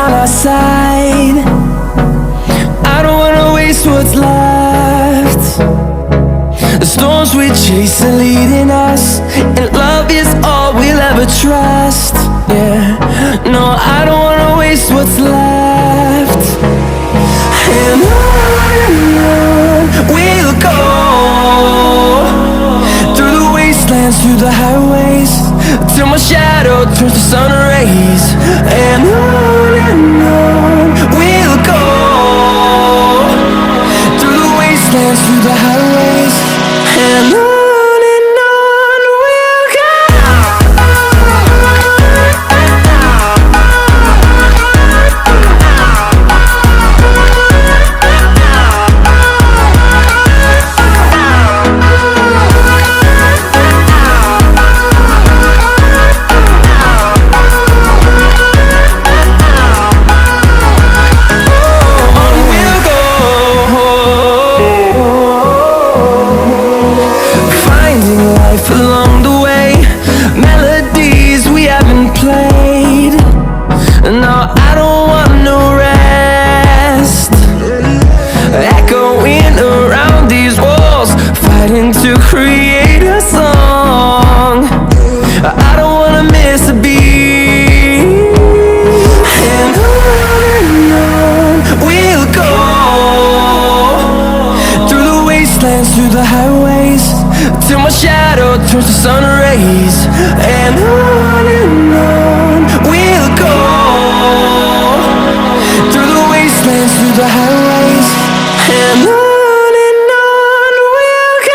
on our side. I don't wanna waste what's left. The storms we chase are leading us, and love is all we'll ever trust. Yeah, no, I don't wanna waste what's left. And on we'll go, through the wastelands, through the highways, till my shadow turns to sun rays. And on we'll go, through the wastelands, through the highways, and on we'll go. Along the way, melodies we haven't played. No, I don't want no rest. Echoing around these walls, fighting to create a song. I don't wanna miss a beat. And on we'll go, through the wastelands, through the highways, till my shadow turns to sun rays. And on we'll go, through the wastelands, through the highways, and on we'll go.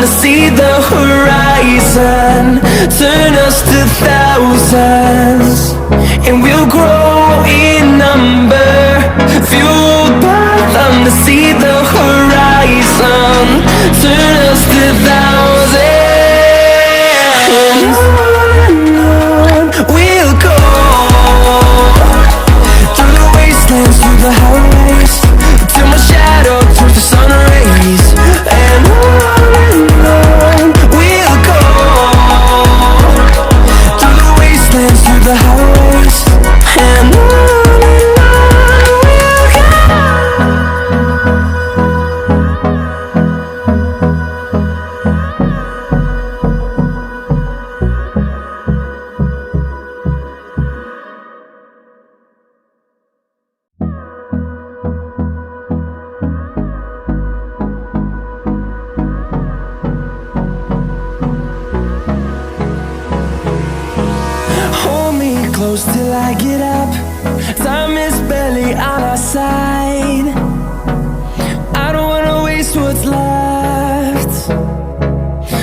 To see the horizon turn us to thousands, and we'll grow in number, fueled by them. To see the horizon turn us to thousands, and on we'll go, through the wastelands, through the highways, till my shadow turns to sun rays. And on we'll go, through the wastelands, through the highways, and on we'll go. Close till I get up, time is barely on our side. I don't wanna waste what's left.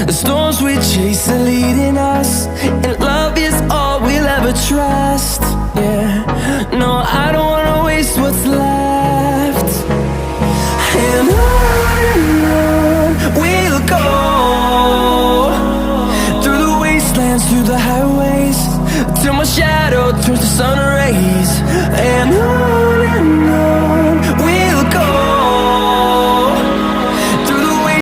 The storms we chase are leading us, and love is all we'll ever trust. Yeah, no, I don't wanna waste what's left. And